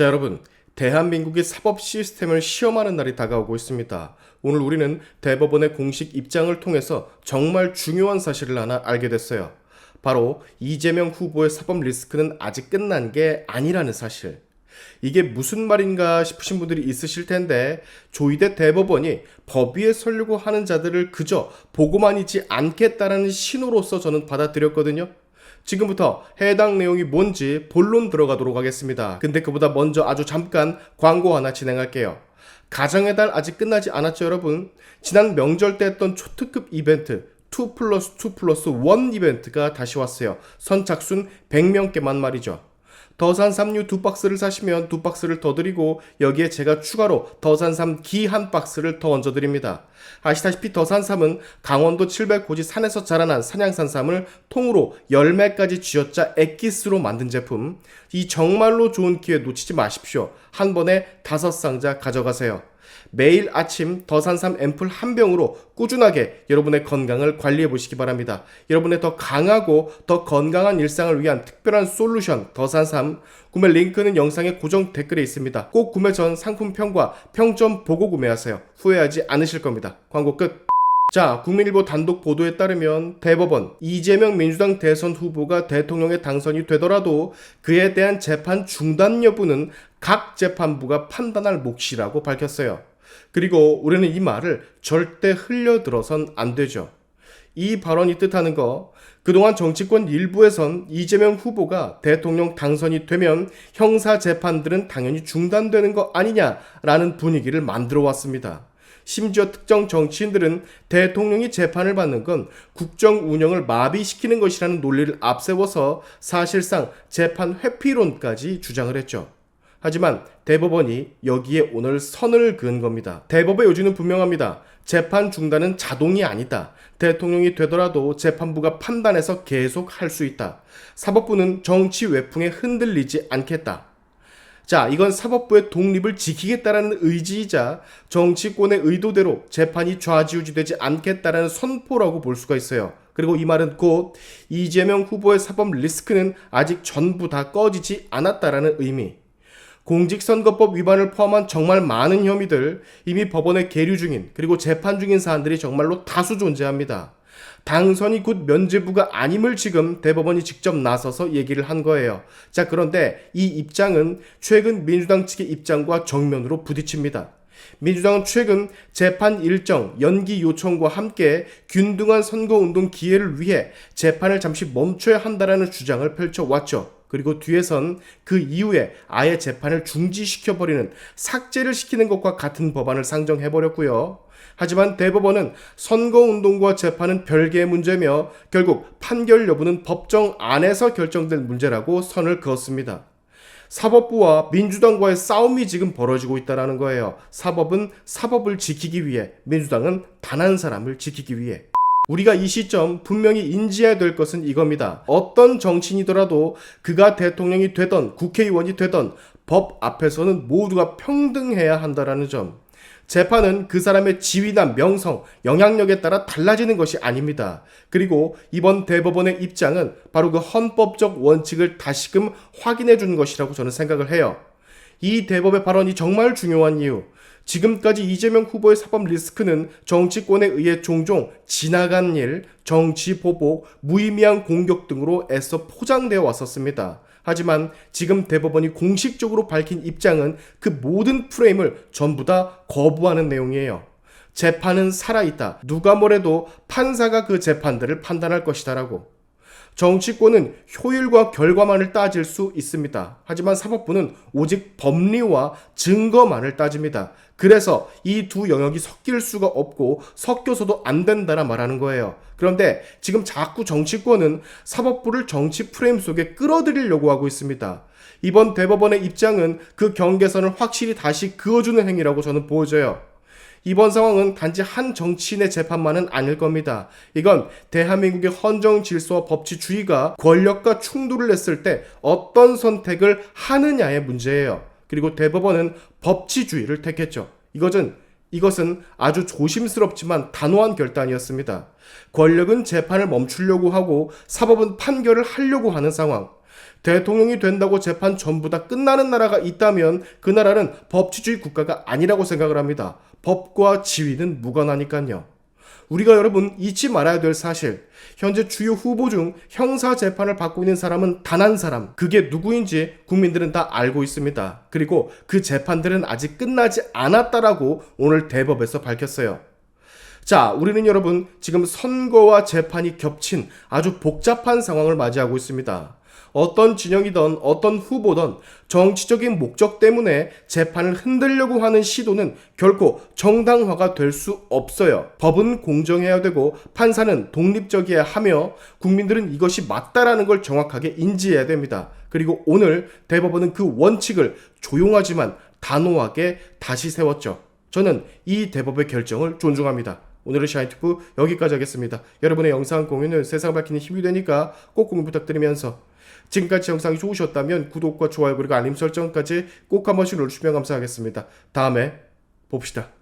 자, 여러분, 대한민국의 사법 시스템을 시험하는 날이 다가오고 있습니다. 오늘 우리는 대법원의 공식 입장을 통해서 정말 중요한 사실을 하나 알게 됐어요. 바로 이재명 후보의 사법 리스크는 아직 끝난 게 아니라는 사실. 이게 무슨 말인가 싶으신 분들이 있으실 텐데, 조희대 대법원이 법 위에 서려고 하는 자들을 그저 보고만 있지 않겠다라는 신호로서 저는 받아들였거든요. 지금부터 해당 내용이 뭔지 본론 들어가도록 하겠습니다. 근데 그보다 먼저 아주 잠깐 광고 하나 진행할게요. 가정의 달 아직 끝나지 않았죠, 여러분? 지난 명절 때 했던 초특급 이벤트 2+2+1 이벤트가 다시 왔어요. 선착순 100명께만 말이죠. 더산삼류 2박스를 사시면 2박스를 더 드리고, 여기에 제가 추가로 더산삼 기 1박스를 더 얹어드립니다. 아시다시피 더산삼은 강원도 700고지 산에서 자라난 산양산삼을 통으로 열매까지 쥐어짜 액기스로 만든 제품. 이 정말로 좋은 기회 놓치지 마십시오. 한 번에 5상자 가져가세요. 매일 아침 더산삼 앰플 한 병으로 꾸준하게 여러분의 건강을 관리해 보시기 바랍니다. 여러분의 더 강하고 더 건강한 일상을 위한 특별한 솔루션 더산삼, 구매 링크는 영상의 고정 댓글에 있습니다. 꼭 구매 전 상품 평과 평점 보고 구매하세요. 후회하지 않으실 겁니다. 광고 끝. 자, 국민일보 단독 보도에 따르면 대법원 이재명 민주당 대선 후보가 대통령에 당선이 되더라도 그에 대한 재판 중단 여부는 각 재판부가 판단할 몫이라고 밝혔어요. 그리고 우리는 이 말을 절대 흘려들어선 안 되죠. 이 발언이 뜻하는 거, 그동안 정치권 일부에선 이재명 후보가 대통령 당선이 되면 형사 재판들은 당연히 중단되는 거 아니냐라는 분위기를 만들어 왔습니다. 심지어 특정 정치인들은 대통령이 재판을 받는 건 국정 운영을 마비시키는 것이라는 논리를 앞세워서 사실상 재판 회피론까지 주장을 했죠. 하지만 대법원이 여기에 오늘 선을 그은 겁니다. 대법의 요지는 분명합니다. 재판 중단은 자동이 아니다. 대통령이 되더라도 재판부가 판단해서 계속 할 수 있다. 사법부는 정치 외풍에 흔들리지 않겠다. 자, 이건 사법부의 독립을 지키겠다라는 의지이자 정치권의 의도대로 재판이 좌지우지되지 않겠다라는 선포라고 볼 수가 있어요. 그리고 이 말은 곧 이재명 후보의 사법 리스크는 아직 전부 다 꺼지지 않았다라는 의미. 공직선거법 위반을 포함한 정말 많은 혐의들, 이미 법원에 계류 중인 그리고 재판 중인 사안들이 정말로 다수 존재합니다. 당선이 곧 면죄부가 아님을 지금 대법원이 직접 나서서 얘기를 한 거예요. 자, 그런데 이 입장은 최근 민주당 측의 입장과 정면으로 부딪힙니다. 민주당은 최근 재판 일정 연기 요청과 함께 균등한 선거운동 기회를 위해 재판을 잠시 멈춰야 한다라는 주장을 펼쳐왔죠. 그리고 뒤에선 그 이후에 아예 재판을 중지시켜버리는, 삭제를 시키는 것과 같은 법안을 상정해버렸고요. 하지만 대법원은 선거운동과 재판은 별개의 문제며 결국 판결 여부는 법정 안에서 결정될 문제라고 선을 그었습니다. 사법부와 민주당과의 싸움이 지금 벌어지고 있다는 거예요. 사법은 사법을 지키기 위해, 민주당은 단 한 사람을 지키기 위해. 우리가 이 시점 분명히 인지해야 될 것은 이겁니다. 어떤 정치인이더라도 그가 대통령이 되던 국회의원이 되던 법 앞에서는 모두가 평등해야 한다는 점. 재판은 그 사람의 지위나 명성, 영향력에 따라 달라지는 것이 아닙니다. 그리고 이번 대법원의 입장은 바로 그 헌법적 원칙을 다시금 확인해 준 것이라고 저는 생각을 해요. 이 대법의 발언이 정말 중요한 이유, 지금까지 이재명 후보의 사법 리스크는 정치권에 의해 종종 지나간 일, 정치 보복, 무의미한 공격 등으로 애써 포장되어 왔었습니다. 하지만 지금 대법원이 공식적으로 밝힌 입장은 그 모든 프레임을 전부 다 거부하는 내용이에요. 재판은 살아있다. 누가 뭐래도 판사가 그 재판들을 판단할 것이다라고. 정치권은 효율과 결과만을 따질 수 있습니다. 하지만 사법부는 오직 법리와 증거만을 따집니다. 그래서 이 두 영역이 섞일 수가 없고 섞여서도 안 된다라 말하는 거예요. 그런데 지금 자꾸 정치권은 사법부를 정치 프레임 속에 끌어들이려고 하고 있습니다. 이번 대법원의 입장은 그 경계선을 확실히 다시 그어주는 행위라고 저는 보여져요. 이번 상황은 단지 한 정치인의 재판만은 아닐 겁니다. 이건 대한민국의 헌정 질서와 법치주의가 권력과 충돌을 했을 때 어떤 선택을 하느냐의 문제예요. 그리고 대법원은 법치주의를 택했죠. 이것은 아주 조심스럽지만 단호한 결단이었습니다. 권력은 재판을 멈추려고 하고 사법은 판결을 하려고 하는 상황. 대통령이 된다고 재판 전부 다 끝나는 나라가 있다면 그 나라는 법치주의 국가가 아니라고 생각을 합니다. 법과 지위는 무관하니까요. 우리가 여러분 잊지 말아야 될 사실, 현재 주요 후보 중 형사 재판을 받고 있는 사람은 단 한 사람, 그게 누구인지 국민들은 다 알고 있습니다. 그리고 그 재판들은 아직 끝나지 않았다라고 오늘 대법에서 밝혔어요. 자, 우리는 여러분 지금 선거와 재판이 겹친 아주 복잡한 상황을 맞이하고 있습니다. 어떤 진영이든 어떤 후보든 정치적인 목적 때문에 재판을 흔들려고 하는 시도는 결코 정당화가 될 수 없어요. 법은 공정해야 되고 판사는 독립적이어야 하며 국민들은 이것이 맞다라는 걸 정확하게 인지해야 됩니다. 그리고 오늘 대법원은 그 원칙을 조용하지만 단호하게 다시 세웠죠. 저는 이 대법의 결정을 존중합니다. 오늘의 샤인튜브 여기까지 하겠습니다. 여러분의 영상 공유는 세상 밝히는 힘이 되니까 꼭 공유 부탁드리면서 지금까지 영상이 좋으셨다면 구독과 좋아요 그리고 알림 설정까지 꼭 한 번씩 눌러주시면 감사하겠습니다. 다음에 봅시다.